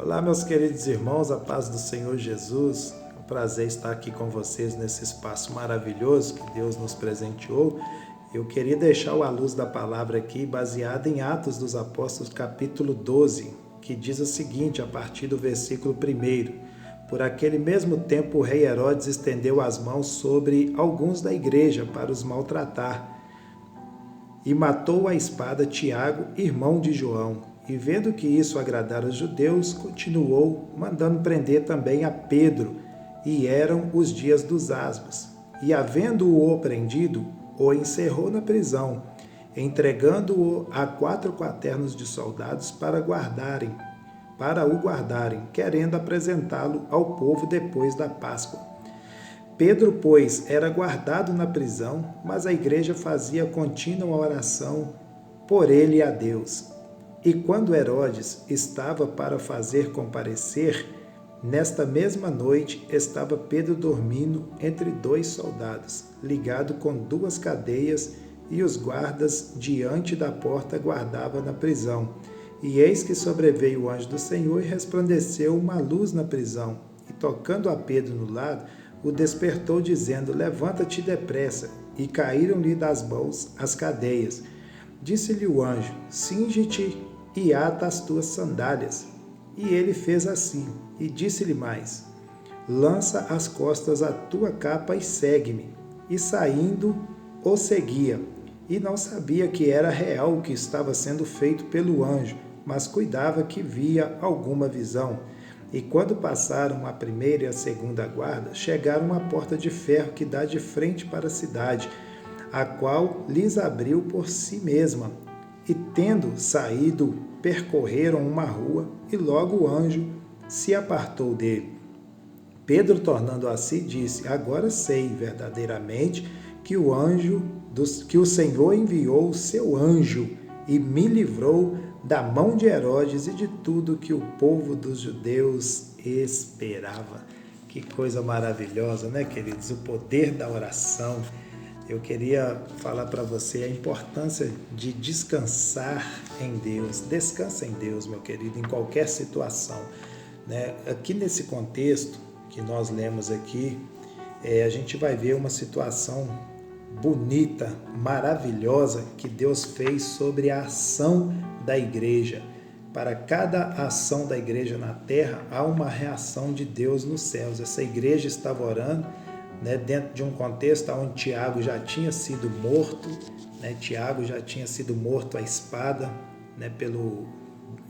Olá, meus queridos irmãos, a paz do Senhor Jesus. É um prazer estar aqui com vocês nesse espaço maravilhoso que Deus nos presenteou. Eu queria deixar a luz da palavra aqui baseada em Atos dos Apóstolos, capítulo 12, que diz o seguinte, a partir do versículo 1. Por aquele mesmo tempo, o rei Herodes estendeu as mãos sobre alguns da igreja para os maltratar e matou à espada Tiago, irmão de João. E vendo que isso agradara os judeus, continuou mandando prender também a Pedro, e eram os dias dos asmos. E havendo-o prendido, o encerrou na prisão, entregando-o a 4 quaternos de soldados para o guardarem, querendo apresentá-lo ao povo depois da Páscoa. Pedro, pois, era guardado na prisão, mas a igreja fazia contínua oração por ele a Deus. E quando Herodes estava para fazer comparecer, nesta mesma noite estava Pedro dormindo entre 2 soldados, ligado com 2 cadeias, e os guardas diante da porta guardavam na prisão. E eis que sobreveio o anjo do Senhor e resplandeceu uma luz na prisão, e tocando a Pedro no lado, o despertou, dizendo: levanta-te depressa. E caíram-lhe das mãos as cadeias. Disse-lhe o anjo: cinge-te e ata as tuas sandálias. E ele fez assim, e disse-lhe mais: lança às costas a tua capa e segue-me. E saindo, o seguia, e não sabia que era real o que estava sendo feito pelo anjo, mas cuidava que via alguma visão. E quando passaram a primeira e a segunda guarda, chegaram à porta de ferro que dá de frente para a cidade, a qual lhes abriu por si mesma. E tendo saído, percorreram uma rua, e logo o anjo se apartou dele. Pedro, tornando a si, disse: agora sei verdadeiramente que o Senhor enviou o seu anjo e me livrou da mão de Herodes e de tudo que o povo dos judeus esperava. Que coisa maravilhosa, né, queridos? O poder da oração. Eu queria falar para você a importância de descansar em Deus. Descansa em Deus, meu querido, em qualquer situação, né? Aqui nesse contexto que nós lemos aqui, a gente vai ver uma situação bonita, maravilhosa que Deus fez sobre a ação da igreja. Para cada ação da igreja na terra, há uma reação de Deus nos céus. Essa igreja estava orando, né, dentro de um contexto onde Tiago já tinha sido morto, né, Tiago já tinha sido morto à espada, né, pelo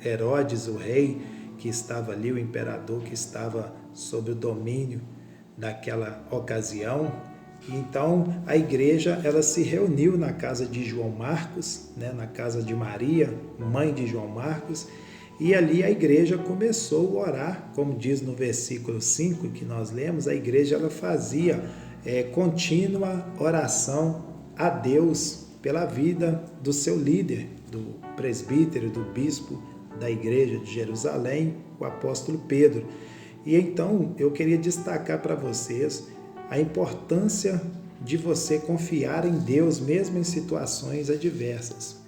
Herodes, o rei que estava ali, o imperador que estava sob o domínio daquela ocasião. E então a igreja ela se reuniu na casa de João Marcos, né, na casa de Maria, mãe de João Marcos, e ali a igreja começou a orar, como diz no versículo 5 que nós lemos, a igreja ela fazia contínua oração a Deus pela vida do seu líder, do presbítero, do bispo da igreja de Jerusalém, o apóstolo Pedro. E então eu queria destacar para vocês a importância de você confiar em Deus mesmo em situações adversas.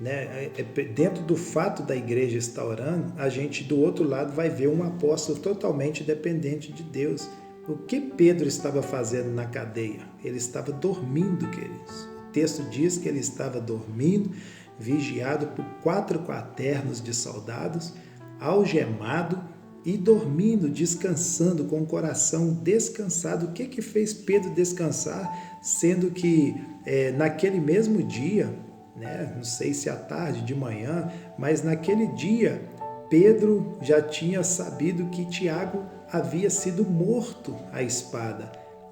Né? Dentro do fato da igreja estar orando, a gente do outro lado vai ver um apóstolo totalmente dependente de Deus. O que Pedro estava fazendo na cadeia? Ele estava dormindo, queridos. O texto diz que ele estava dormindo, vigiado por 4 quaternos de soldados, algemado e dormindo, descansando, com o coração descansado. O que fez Pedro descansar? Sendo que naquele mesmo dia, né, não sei se à tarde, de manhã, mas naquele dia, Pedro já tinha sabido que Tiago havia sido morto à espada.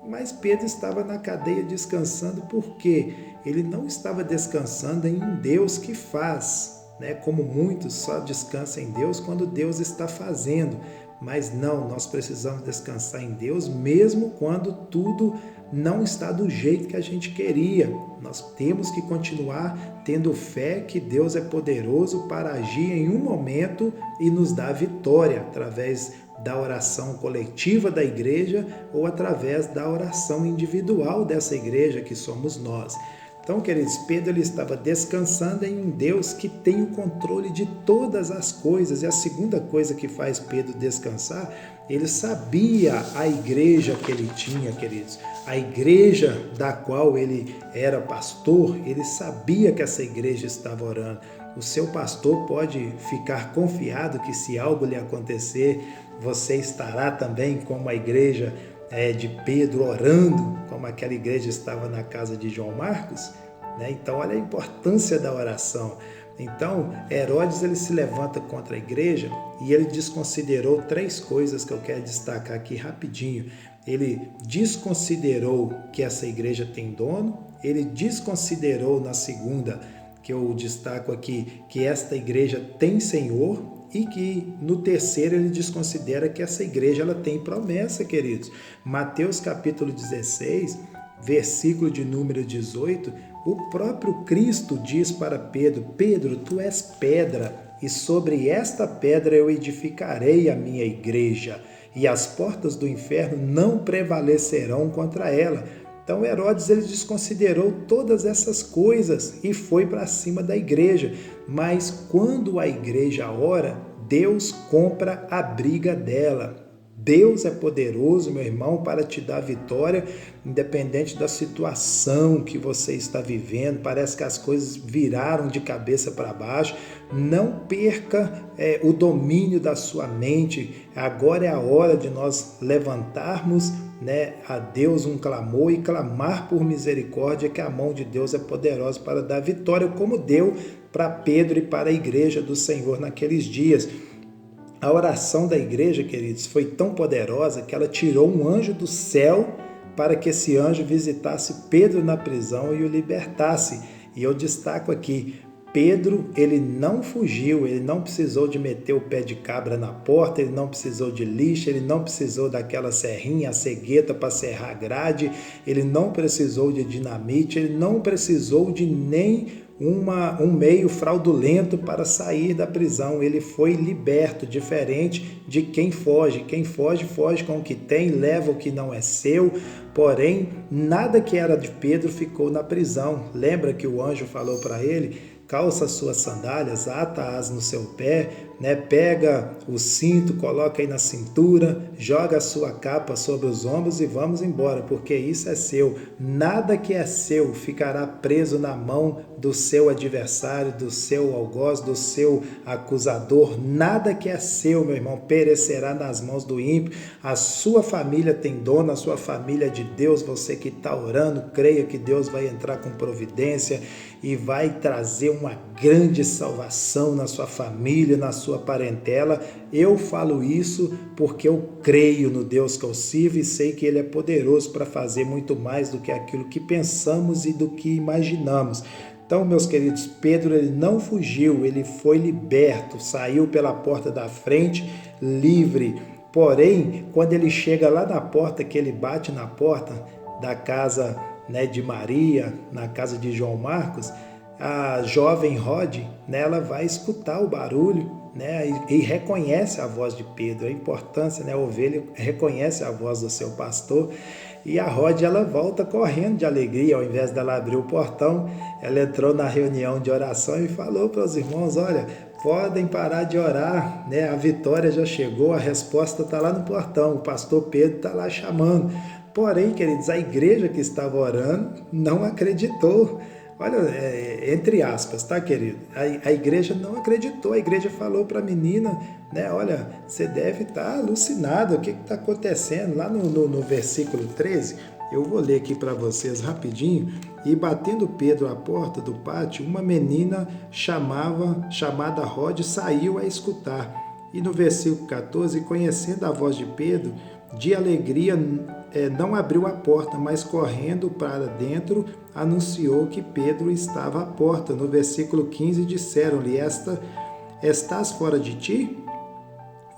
Mas Pedro estava na cadeia descansando porque ele não estava descansando em um Deus que faz, né? Como muitos só descansam em Deus quando Deus está fazendo. Mas não, nós precisamos descansar em Deus mesmo quando tudo não está do jeito que a gente queria. Nós temos que continuar tendo fé que Deus é poderoso para agir em um momento e nos dar vitória através da oração coletiva da igreja ou através da oração individual dessa igreja que somos nós. Então, queridos, Pedro ele estava descansando em um Deus que tem o controle de todas as coisas. E a segunda coisa que faz Pedro descansar, ele sabia a igreja que ele tinha, queridos. A igreja da qual ele era pastor, ele sabia que essa igreja estava orando. O seu pastor pode ficar confiado que se algo lhe acontecer, você estará também como a igreja de Pedro orando, como aquela igreja estava na casa de João Marcos, né? Então olha a importância da oração. Então Herodes ele se levanta contra a igreja e ele desconsiderou 3 coisas que eu quero destacar aqui rapidinho. Ele desconsiderou que essa igreja tem dono, ele desconsiderou na segunda, que eu destaco aqui, que esta igreja tem Senhor, e que no terceiro ele desconsidera que essa igreja ela tem promessa, queridos. Mateus capítulo 16, versículo de número 18, o próprio Cristo diz para Pedro: Pedro, tu és pedra, e sobre esta pedra eu edificarei a minha igreja, e as portas do inferno não prevalecerão contra ela. Então Herodes ele desconsiderou todas essas coisas e foi para cima da igreja. Mas quando a igreja ora, Deus compra a briga dela. Deus é poderoso, meu irmão, para te dar vitória, independente da situação que você está vivendo. Parece que as coisas viraram de cabeça para baixo. Não perca o domínio da sua mente. Agora é a hora de nós levantarmos, a Deus um clamor e clamar por misericórdia, que a mão de Deus é poderosa para dar vitória, como deu para Pedro e para a igreja do Senhor naqueles dias. A oração da igreja, queridos, foi tão poderosa que ela tirou um anjo do céu para que esse anjo visitasse Pedro na prisão e o libertasse. E eu destaco aqui, Pedro, ele não fugiu, ele não precisou de meter o pé de cabra na porta, ele não precisou de lixa, ele não precisou daquela serrinha, a cegueta para serrar a grade, ele não precisou de dinamite, ele não precisou de nem um meio fraudulento para sair da prisão. Ele foi liberto, diferente de quem foge. Quem foge, foge com o que tem, leva o que não é seu. Porém, nada que era de Pedro ficou na prisão. Lembra que o anjo falou para ele: calça suas sandálias, ata-as no seu pé, pega o cinto, coloca aí na cintura, joga a sua capa sobre os ombros e vamos embora, porque isso é seu. Nada que é seu ficará preso na mão do seu adversário, do seu algoz, do seu acusador. Nada que é seu, meu irmão, perecerá nas mãos do ímpio. A sua família tem dono, a sua família é de Deus. Você que está orando, creia que Deus vai entrar com providência e vai trazer uma grande salvação na sua família, na sua parentela. Eu falo isso porque eu creio no Deus que eu sirvo e sei que Ele é poderoso para fazer muito mais do que aquilo que pensamos e do que imaginamos. Então, meus queridos, Pedro ele não fugiu, ele foi liberto, saiu pela porta da frente, livre. Porém, quando ele chega lá na porta, que ele bate na porta da casa de Maria, na casa de João Marcos, a jovem Rod, ela vai escutar o barulho, e reconhece a voz de Pedro. A importância, a ovelha reconhece a voz do seu pastor. E a Rod, ela volta correndo de alegria. Ao invés dela abrir o portão, ela entrou na reunião de oração e falou para os irmãos: olha, podem parar de orar, a vitória já chegou, a resposta está lá no portão, o pastor Pedro está lá chamando. Porém, queridos, a igreja que estava orando não acreditou. Olha, entre aspas, tá, querido? A igreja não acreditou. A igreja falou para a menina, olha, você deve estar alucinado, o que está acontecendo? Lá no versículo 13, eu vou ler aqui para vocês rapidinho. E batendo Pedro à porta do pátio, uma menina chamada Rod saiu a escutar. E no versículo 14, conhecendo a voz de Pedro, de alegria não abriu a porta, mas correndo para dentro, anunciou que Pedro estava à porta. No versículo 15, disseram-lhe: estás fora de ti?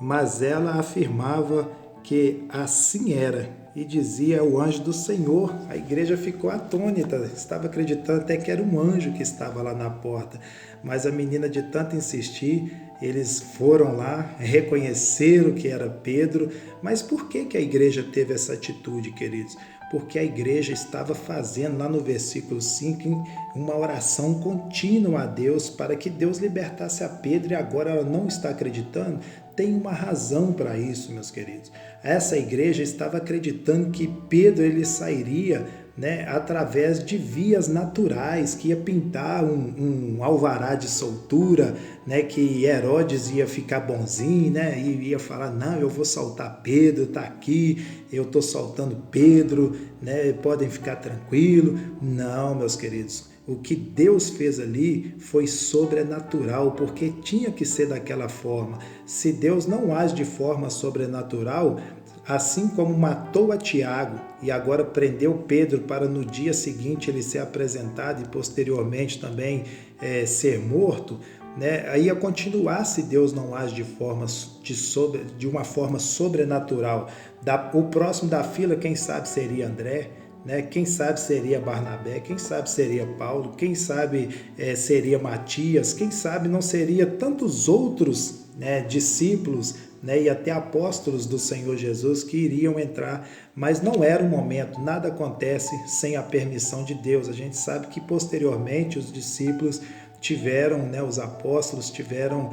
Mas ela afirmava que assim era, e dizia: o anjo do Senhor. A igreja ficou atônita, estava acreditando até que era um anjo que estava lá na porta. Mas a menina, de tanto insistir, eles foram lá, reconheceram que era Pedro. Mas por que a igreja teve essa atitude, queridos? porque a igreja estava fazendo, lá no versículo 5, uma oração contínua a Deus para que Deus libertasse a Pedro, e agora ela não está acreditando. Tem uma razão para isso, meus queridos. Essa igreja estava acreditando que Pedro ele sairia, através de vias naturais, que ia pintar um alvará de soltura, que Herodes ia ficar bonzinho, e ia falar, não, eu vou soltar Pedro, está aqui, eu estou soltando Pedro, podem ficar tranquilos. Não, meus queridos, o que Deus fez ali foi sobrenatural, porque tinha que ser daquela forma. Se Deus não age de forma sobrenatural, assim como matou a Tiago e agora prendeu Pedro para no dia seguinte ele ser apresentado e posteriormente também ser morto, aí ia continuar se Deus não age de uma forma sobrenatural. O próximo da fila, quem sabe seria André, quem sabe seria Barnabé, quem sabe seria Paulo, quem sabe seria Matias, quem sabe não seria tantos outros discípulos, e até apóstolos do Senhor Jesus que iriam entrar, mas não era o momento. Nada acontece sem a permissão de Deus. A gente sabe que posteriormente os discípulos tiveram, os apóstolos tiveram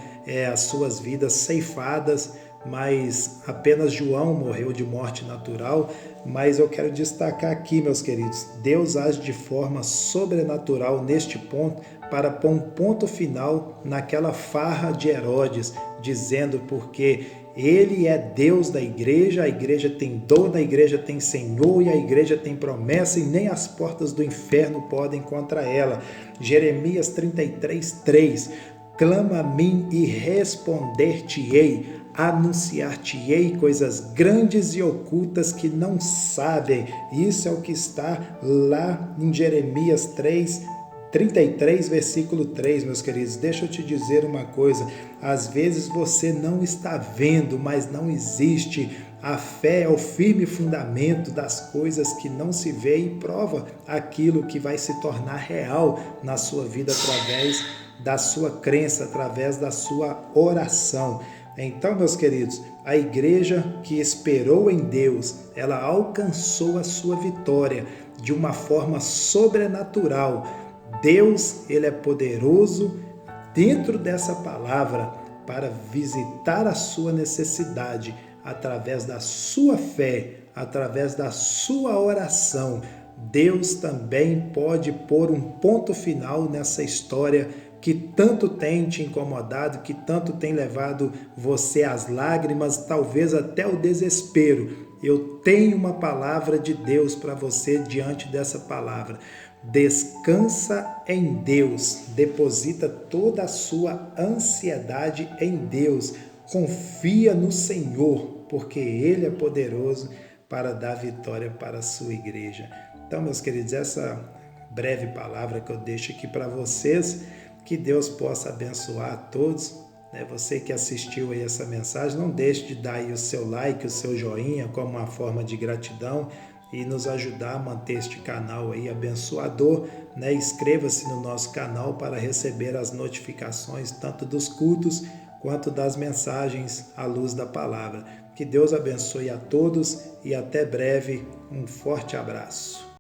as suas vidas ceifadas, mas apenas João morreu de morte natural. Mas eu quero destacar aqui, meus queridos, Deus age de forma sobrenatural neste ponto para pôr um ponto final naquela farra de Herodes, dizendo porque ele é Deus da igreja, a igreja tem dono, a igreja tem Senhor e a igreja tem promessa e nem as portas do inferno podem contra ela. Jeremias 33:3, clama a mim e responder-te-ei, anunciar-te-ei coisas grandes e ocultas que não sabem. Isso é o que está lá em Jeremias 33, versículo 3, meus queridos. Deixa eu te dizer uma coisa, às vezes você não está vendo, mas não existe. A fé é o firme fundamento das coisas que não se vê e prova aquilo que vai se tornar real na sua vida através da sua crença, através da sua oração. Então, meus queridos, a igreja que esperou em Deus, ela alcançou a sua vitória de uma forma sobrenatural. Deus, ele é poderoso dentro dessa palavra para visitar a sua necessidade através da sua fé, através da sua oração. Deus também pode pôr um ponto final nessa história que tanto tem te incomodado, que tanto tem levado você às lágrimas, talvez até o desespero. Eu tenho uma palavra de Deus para você diante dessa palavra. Descansa em Deus, deposita toda a sua ansiedade em Deus, confia no Senhor, porque Ele é poderoso para dar vitória para a sua igreja. Então, meus queridos, essa breve palavra que eu deixo aqui para vocês, que Deus possa abençoar a todos. Você que assistiu aí essa mensagem, não deixe de dar aí o seu like, o seu joinha, como uma forma de gratidão e nos ajudar a manter este canal aí abençoador. Inscreva-se no nosso canal para receber as notificações tanto dos cultos quanto das mensagens à luz da palavra. Que Deus abençoe a todos e até breve. Um forte abraço.